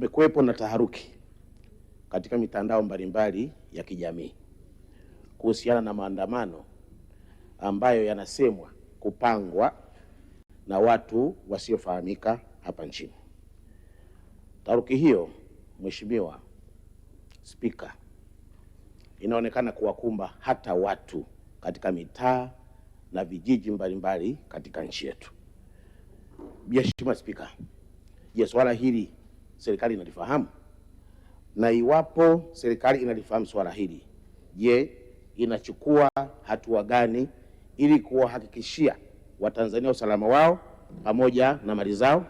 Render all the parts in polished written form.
kumekuwepo na taharuki katika mitandao mbalimbali ya kijamii kuhusiana na maandamano ambayo yanasemwa kupangwa na watu wasiofahamika hapa nchini. Taharuki hiyo, Mheshimiwa Spika, inaonekana kuwakumba hata watu katika mitaa na vijiji mbalimbali katika nchi yetu. Mheshimiwa Spika, je, swala hili serikali inalifahamu? Na iwapo serikali inalifahamu swala hili, je, inachukua hatua gani ili kuwahakikishia Watanzania usalama wao pamoja na mali zao?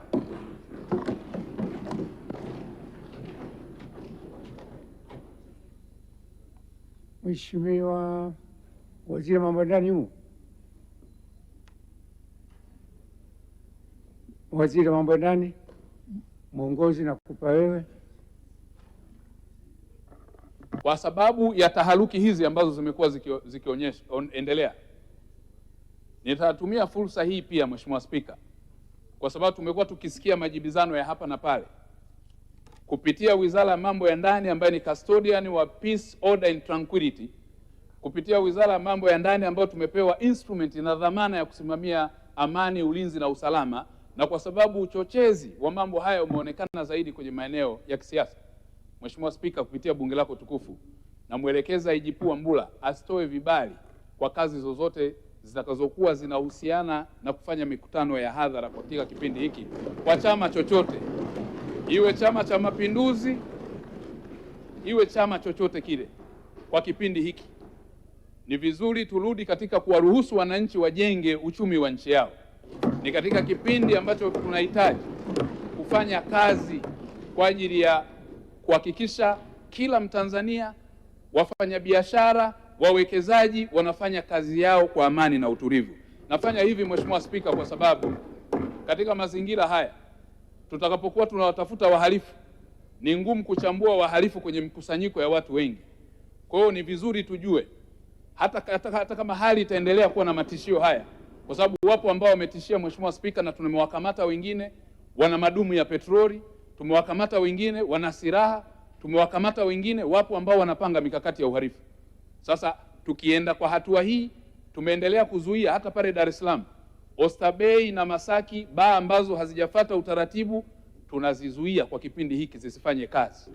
Mheshimiwa Waziri wa Mambo ya Ndani huyu. Waziri wa Mambo ya Ndani, mwongozi nakupa wewe. Kwa sababu ya taharuki hizi ambazo zimekuwa zikionyesha endelea, nitatumia fursa hii pia Mheshimiwa Spika, kwa sababu tumekuwa tukisikia majibizano ya hapa na pale kupitia Wizara ya Mambo ya Ndani ambayo ni custodian wa peace, order and tranquility, kupitia Wizara ya Mambo ya Ndani ambayo tumepewa instrument na dhamana ya kusimamia amani, ulinzi na usalama, na kwa sababu uchochezi wa mambo haya umeonekana zaidi kwenye maeneo ya kisiasa, Mheshimiwa Spika, kupitia bunge lako tukufu, na mwelekeza IGP Wambura asitoe vibali kwa kazi zozote zitakazokuwa zinahusiana na kufanya mikutano ya hadhara katika kipindi hiki kwa chama chochote, iwe Chama cha Mapinduzi, iwe chama chochote kile. Kwa kipindi hiki ni vizuri turudi katika kuwaruhusu wananchi wajenge uchumi wa nchi yao. Ni katika kipindi ambacho tunahitaji kufanya kazi kwa ajili ya kuhakikisha kila Mtanzania, wafanyabiashara, wawekezaji wanafanya kazi yao kwa amani na utulivu. Nafanya hivi Mheshimiwa Spika kwa sababu katika mazingira haya tutakapokuwa tunawatafuta wahalifu, ni ngumu kuchambua wahalifu kwenye mkusanyiko ya watu wengi. Kwa hiyo ni vizuri tujue hata kama hali itaendelea kuwa na matishio haya, kwa sababu wapo ambao wametishia Mheshimiwa Spika, na tumewakamata wengine wana madumu ya petroli, tumewakamata wengine wana silaha, tumewakamata wengine, wapo ambao wanapanga mikakati ya uhalifu. Sasa tukienda kwa hatua hii, tumeendelea kuzuia hata pale Dar es Salaam, Oysterbay na Masaki, baa ambazo hazijafuata utaratibu tunazizuia kwa kipindi hiki zisifanye kazi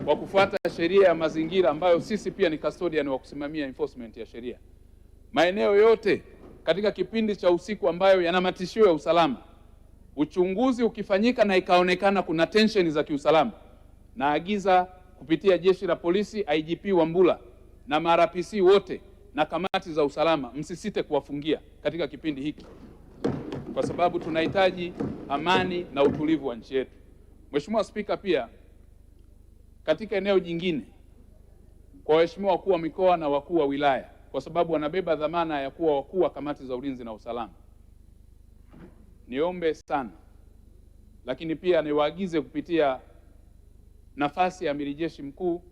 kwa kufuata sheria ya mazingira ambayo sisi pia ni custodian wa kusimamia enforcement ya sheria. Maeneo yote katika kipindi cha usiku ambayo yana matishio ya usalama, uchunguzi ukifanyika na ikaonekana kuna tension za kiusalama, naagiza kupitia jeshi la polisi, IGP Wambura na MRPC wote na kamati za usalama, msisite kuwafungia katika kipindi hiki, kwa sababu tunahitaji amani na utulivu wa nchi yetu. Mheshimiwa Spika, pia katika eneo jingine, kwa waheshimiwa wakuu wa mikoa na wakuu wa wilaya, kwa sababu wanabeba dhamana ya kuwa wakuu wa kamati za ulinzi na usalama, niombe sana, lakini pia niwaagize kupitia nafasi ya Amiri Jeshi Mkuu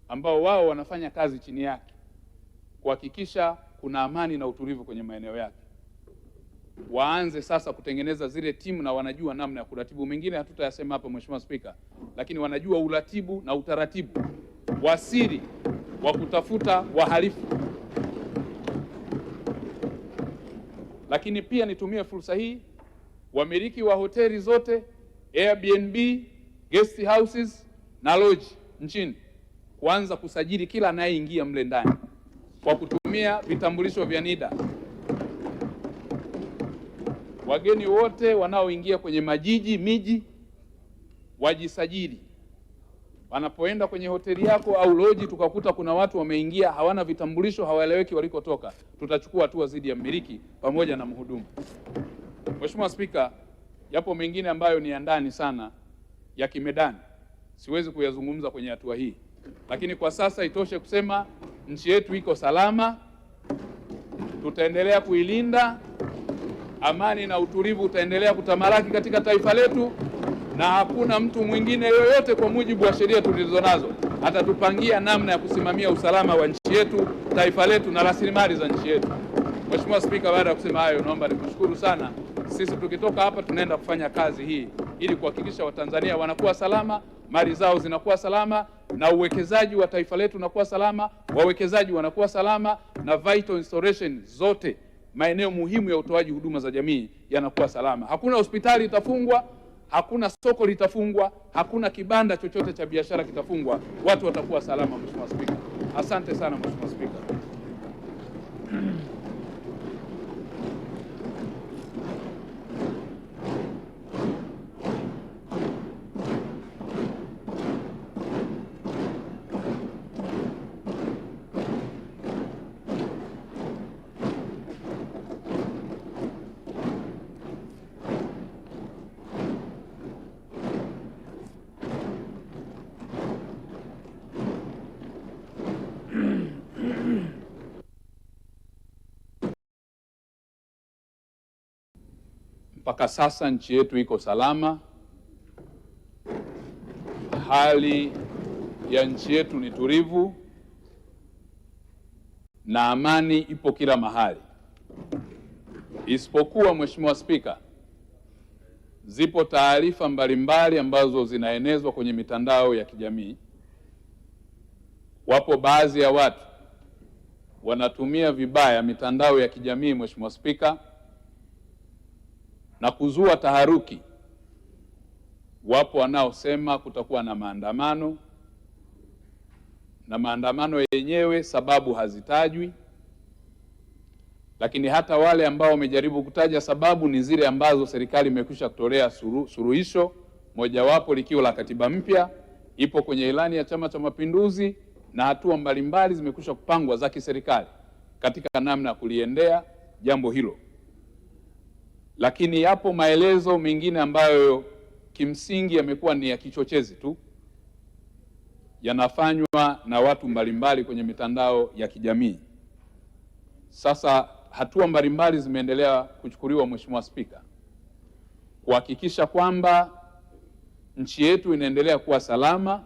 ambao wao wanafanya kazi chini yake kuhakikisha kuna amani na utulivu kwenye maeneo yake, waanze sasa kutengeneza zile timu, na wanajua namna ya kuratibu. Mengine hatutayasema hapa Mheshimiwa Spika, lakini wanajua uratibu na utaratibu wa siri wa kutafuta wahalifu. Lakini pia nitumie fursa hii, wamiliki wa hoteli zote, Airbnb, guest houses na lodge nchini kuanza kusajili kila anayeingia mle ndani kwa kutumia vitambulisho vya NIDA. Wageni wote wanaoingia kwenye miji wajisajili. Wanapoenda kwenye hoteli yako au lodge tukakuta kuna watu wameingia hawana vitambulisho, hawaeleweki walikotoka, tutachukua hatua dhidi ya mmiliki pamoja na mhudumu. Mheshimiwa Spika, yapo mengine ambayo ni ya ndani sana ya kimedani, siwezi kuyazungumza kwenye hatua hii, lakini kwa sasa itoshe kusema nchi yetu iko salama, tutaendelea kuilinda, amani na utulivu utaendelea kutamalaki katika taifa letu, na hakuna mtu mwingine yoyote kwa mujibu wa sheria tulizonazo atatupangia namna ya kusimamia usalama wa nchi yetu, taifa letu na rasilimali za nchi yetu. Mheshimiwa Spika, baada ya kusema hayo, naomba nikushukuru sana. Sisi tukitoka hapa tunaenda kufanya kazi hii ili kuhakikisha Watanzania wanakuwa salama, mali zao zinakuwa salama, na uwekezaji wa taifa letu unakuwa salama, wawekezaji wanakuwa salama, na vital installation zote, maeneo muhimu ya utoaji huduma za jamii yanakuwa salama. Hakuna hospitali itafungwa, hakuna soko litafungwa, hakuna kibanda chochote cha biashara kitafungwa. Watu watakuwa salama, Mheshimiwa Spika. Asante sana Mheshimiwa Spika. Mpaka sasa nchi yetu iko salama. Hali ya nchi yetu ni tulivu na amani ipo kila mahali. Isipokuwa, Mheshimiwa Spika, zipo taarifa mbalimbali ambazo zinaenezwa kwenye mitandao ya kijamii. Wapo baadhi ya watu wanatumia vibaya mitandao ya kijamii, Mheshimiwa Spika, na kuzua taharuki. Wapo wanaosema kutakuwa na maandamano, na maandamano yenyewe sababu hazitajwi, lakini hata wale ambao wamejaribu kutaja sababu ni zile ambazo serikali imekwisha kutolea suluhisho, mojawapo likiwa la katiba mpya, ipo kwenye ilani ya Chama cha Mapinduzi, na hatua mbalimbali zimekwisha kupangwa za kiserikali katika namna ya kuliendea jambo hilo. Lakini yapo maelezo mengine ambayo kimsingi yamekuwa ni ya kichochezi tu, yanafanywa na watu mbalimbali kwenye mitandao ya kijamii. Sasa hatua mbalimbali zimeendelea kuchukuliwa, Mheshimiwa Spika, kuhakikisha kwamba nchi yetu inaendelea kuwa salama.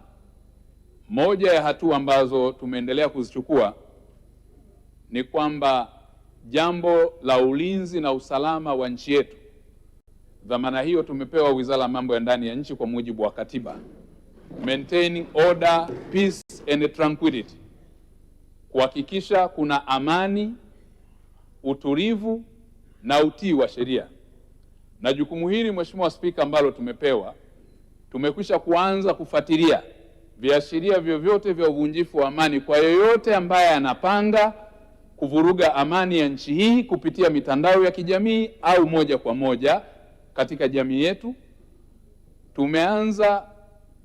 Moja ya hatua ambazo tumeendelea kuzichukua ni kwamba jambo la ulinzi na usalama wa nchi yetu, dhamana hiyo tumepewa Wizara ya Mambo ya Ndani ya Nchi kwa mujibu wa katiba, maintaining order, peace and tranquility, kuhakikisha kuna amani, utulivu na utii wa sheria. Na jukumu hili, Mheshimiwa Spika, ambalo tumepewa, tumekwisha kuanza kufuatilia viashiria vyovyote vya uvunjifu wa amani kwa yoyote ambaye anapanga kuvuruga amani ya nchi hii kupitia mitandao ya kijamii au moja kwa moja katika jamii yetu. Tumeanza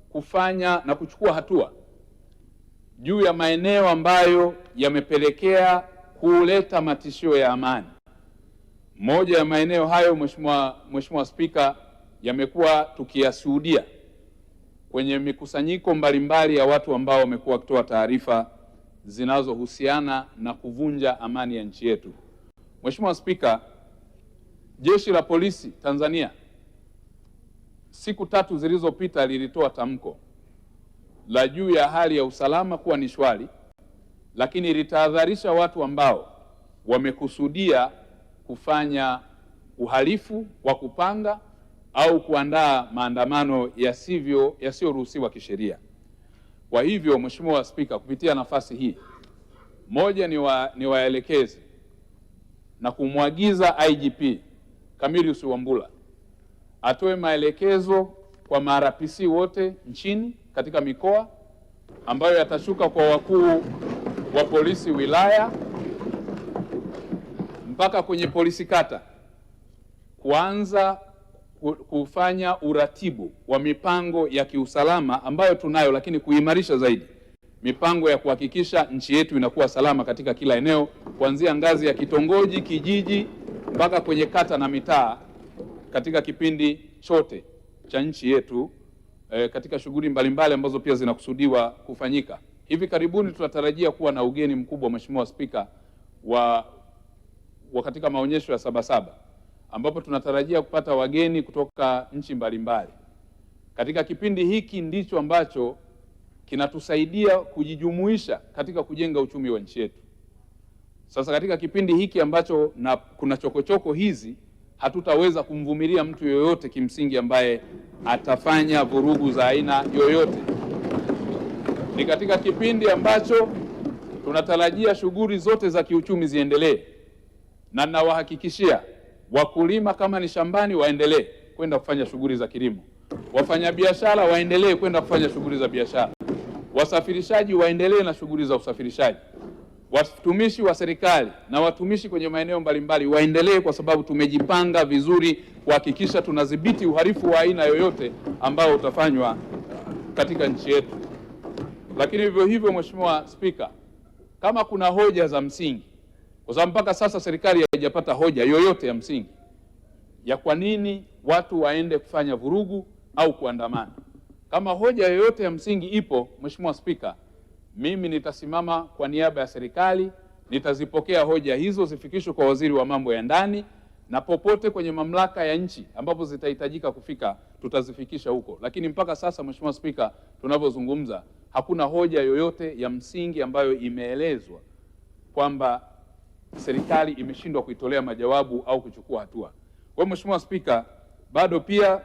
kufanya na kuchukua hatua juu ya maeneo ambayo yamepelekea kuleta matishio ya amani. Moja ya maeneo hayo, Mheshimiwa Spika, yamekuwa tukiyashuhudia kwenye mikusanyiko mbalimbali ya watu ambao wamekuwa wakitoa taarifa zinazohusiana na kuvunja amani ya nchi yetu. Mheshimiwa Spika, Jeshi la Polisi Tanzania siku 3 zilizopita lilitoa tamko la juu ya hali ya usalama kuwa ni shwari, lakini litahadharisha watu ambao wamekusudia kufanya uhalifu wa kupanga au kuandaa maandamano yasiyoruhusiwa kisheria. Kwa hivyo, Mheshimiwa Spika, kupitia nafasi hii, moja ni waelekeze na kumwagiza IGP Camillus Wambura atoe maelekezo kwa ma-RPC wote nchini katika mikoa, ambayo yatashuka kwa wakuu wa polisi wilaya mpaka kwenye polisi kata, kuanza kufanya uratibu wa mipango ya kiusalama ambayo tunayo, lakini kuimarisha zaidi mipango ya kuhakikisha nchi yetu inakuwa salama katika kila eneo, kuanzia ngazi ya kitongoji, kijiji mpaka kwenye kata na mitaa, katika kipindi chote cha nchi yetu, katika shughuli mbalimbali ambazo pia zinakusudiwa kufanyika. Hivi karibuni tunatarajia kuwa na ugeni mkubwa, Mheshimiwa Spika, wa katika maonyesho ya Sabasaba, ambapo tunatarajia kupata wageni kutoka nchi mbalimbali. Katika kipindi hiki ndicho ambacho kinatusaidia kujijumuisha katika kujenga uchumi wa nchi yetu. Sasa katika kipindi hiki ambacho kuna chokochoko hizi, hatutaweza kumvumilia mtu yoyote kimsingi ambaye atafanya vurugu za aina yoyote. Ni katika kipindi ambacho tunatarajia shughuli zote za kiuchumi ziendelee, na ninawahakikishia wakulima kama ni shambani waendelee kwenda kufanya shughuli za kilimo, wafanyabiashara waendelee kwenda kufanya shughuli za biashara, wasafirishaji waendelee na shughuli za usafirishaji, watumishi wa serikali na watumishi kwenye maeneo mbalimbali waendelee, kwa sababu tumejipanga vizuri kuhakikisha tunadhibiti uhalifu wa aina yoyote ambao utafanywa katika nchi yetu. Lakini vivyo hivyo, Mheshimiwa Spika, kama kuna hoja za msingi, kwa sababu mpaka sasa serikali haijapata hoja yoyote ya msingi ya kwa nini watu waende kufanya vurugu au kuandamana. Kama hoja yoyote ya msingi ipo, Mheshimiwa Spika, mimi nitasimama kwa niaba ya serikali, nitazipokea hoja hizo zifikishwe kwa Waziri wa Mambo ya Ndani, na popote kwenye mamlaka ya nchi ambapo zitahitajika kufika tutazifikisha huko. Lakini mpaka sasa, Mheshimiwa Spika, tunavyozungumza hakuna hoja yoyote ya msingi ambayo imeelezwa kwamba serikali imeshindwa kuitolea majawabu au kuchukua hatua. Kwa hiyo Mheshimiwa Spika, bado pia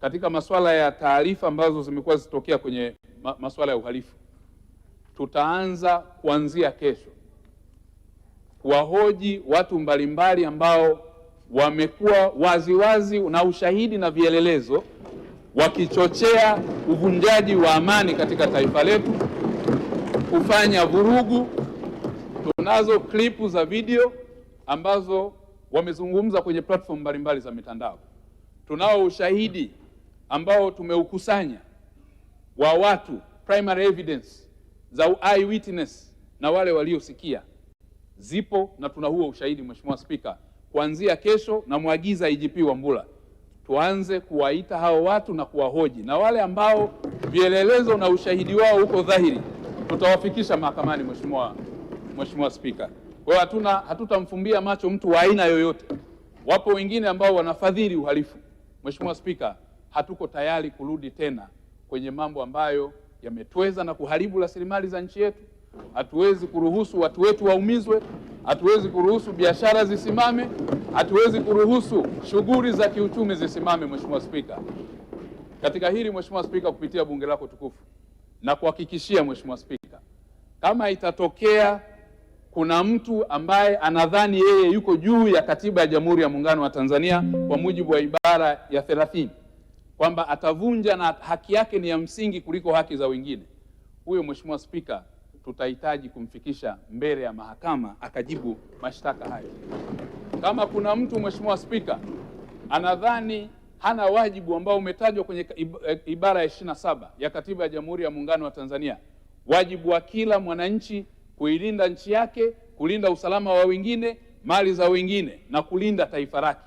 katika masuala ya taarifa ambazo zimekuwa zitokea kwenye masuala ya uhalifu, tutaanza kuanzia kesho kuwahoji watu mbalimbali ambao wamekuwa waziwazi na ushahidi na vielelezo wakichochea uvunjaji wa amani katika taifa letu, kufanya vurugu. Tunazo klipu za video ambazo wamezungumza kwenye platform mbalimbali za mitandao. Tunao ushahidi ambao tumeukusanya wa watu, primary evidence za eyewitness na wale waliosikia zipo, na tuna huo ushahidi. Mheshimiwa Spika, kuanzia kesho na muagiza IGP Wambura tuanze kuwaita hao watu na kuwahoji, na wale ambao vielelezo na ushahidi wao uko dhahiri tutawafikisha mahakamani. Mheshimiwa Spika, kwa hiyo hatutamfumbia macho mtu wa aina yoyote. Wapo wengine ambao wanafadhili uhalifu. Mheshimiwa Spika, hatuko tayari kurudi tena kwenye mambo ambayo yametweza na kuharibu rasilimali za nchi yetu. Hatuwezi kuruhusu watu wetu waumizwe, hatuwezi kuruhusu biashara zisimame, hatuwezi kuruhusu shughuli za kiuchumi zisimame. Mheshimiwa Spika, katika hili Mheshimiwa Spika, kupitia bunge lako tukufu na kuhakikishia Mheshimiwa Spika, kama itatokea kuna mtu ambaye anadhani yeye yuko juu ya katiba ya Jamhuri ya Muungano wa Tanzania kwa mujibu wa ibara ya 30 kwamba atavunja na haki yake ni ya msingi kuliko haki za wengine, huyo Mheshimiwa Spika tutahitaji kumfikisha mbele ya mahakama akajibu mashtaka hayo. Kama kuna mtu Mheshimiwa Spika anadhani hana wajibu ambao umetajwa kwenye ibara ya 27 ya katiba ya Jamhuri ya Muungano wa Tanzania, wajibu wa kila mwananchi kuilinda nchi yake, kulinda usalama wa wengine, mali za wengine na kulinda taifa lake.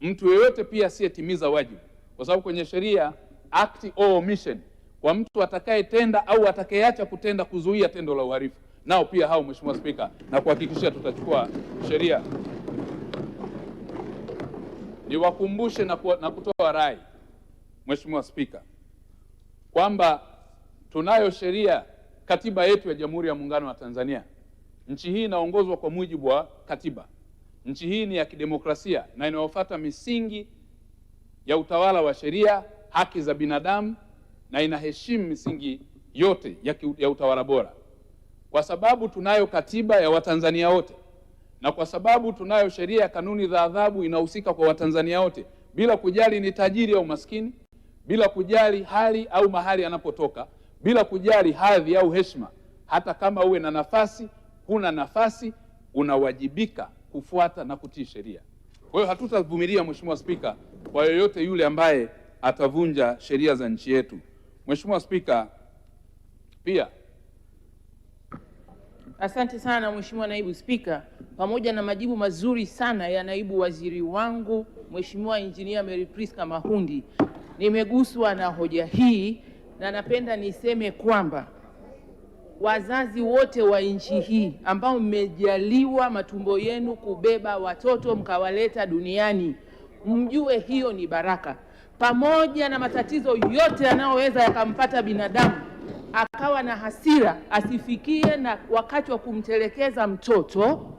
Mtu yeyote pia asiyetimiza wajibu, kwa sababu kwenye sheria act or omission, kwa mtu atakayetenda au atakayeacha kutenda kuzuia tendo la uhalifu, nao pia hao Mheshimiwa Spika, na kuhakikisha tutachukua sheria. Niwakumbushe na kutoa rai Mheshimiwa Spika kwamba tunayo sheria, katiba yetu ya Jamhuri ya Muungano wa Tanzania. Nchi hii inaongozwa kwa mujibu wa katiba. Nchi hii ni ya kidemokrasia na inayofuata misingi ya utawala wa sheria, haki za binadamu, na inaheshimu misingi yote ya utawala bora. Kwa sababu tunayo katiba ya Watanzania wote, na kwa sababu tunayo sheria ya kanuni za adhabu inahusika kwa Watanzania wote bila kujali ni tajiri au maskini, bila kujali hali au mahali anapotoka, bila kujali hadhi au heshima. Hata kama uwe na nafasi, huna nafasi, unawajibika kufuata na kutii sheria. Kwa hiyo hatutavumilia Mheshimiwa Spika kwa yoyote yule ambaye atavunja sheria za nchi yetu. Mheshimiwa Spika, pia asante sana Mheshimiwa Naibu Spika, pamoja na majibu mazuri sana ya naibu waziri wangu Mheshimiwa Engineer Mary Priska Mahundi, nimeguswa na hoja hii na napenda niseme kwamba wazazi wote wa nchi hii ambao mmejaliwa matumbo yenu kubeba watoto mkawaleta duniani, mjue hiyo ni baraka. Pamoja na matatizo yote yanayoweza yakampata binadamu, akawa na hasira, asifikie na wakati wa kumtelekeza mtoto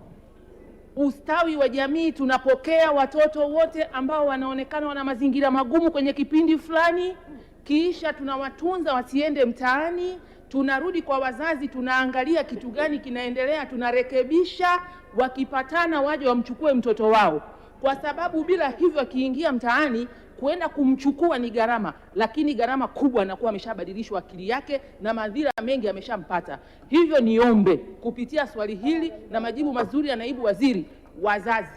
ustawi wa jamii, tunapokea watoto wote ambao wanaonekana wana mazingira magumu kwenye kipindi fulani, kisha tunawatunza wasiende mtaani, tunarudi kwa wazazi, tunaangalia kitu gani kinaendelea, tunarekebisha, wakipatana waje wamchukue mtoto wao, kwa sababu bila hivyo akiingia mtaani kwenda kumchukua ni gharama, lakini gharama kubwa anakuwa ameshabadilishwa akili yake na madhira mengi ameshampata. Hivyo niombe kupitia swali hili na majibu mazuri ya naibu waziri, wazazi,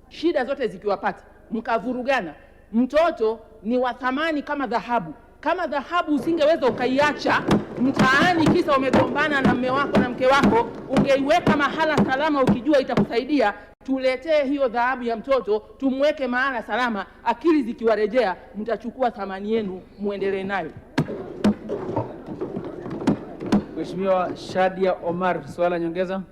shida zote zikiwapata mkavurugana, mtoto ni wa thamani kama dhahabu. Kama dhahabu usingeweza ukaiacha mtaani kisa umegombana na mume wako na mke wako, ungeiweka mahala salama ukijua itakusaidia. Tuletee hiyo dhahabu ya mtoto, tumweke mahala salama, akili zikiwarejea mtachukua thamani yenu muendelee nayo. Mheshimiwa Shadia Omar, swala nyongeza.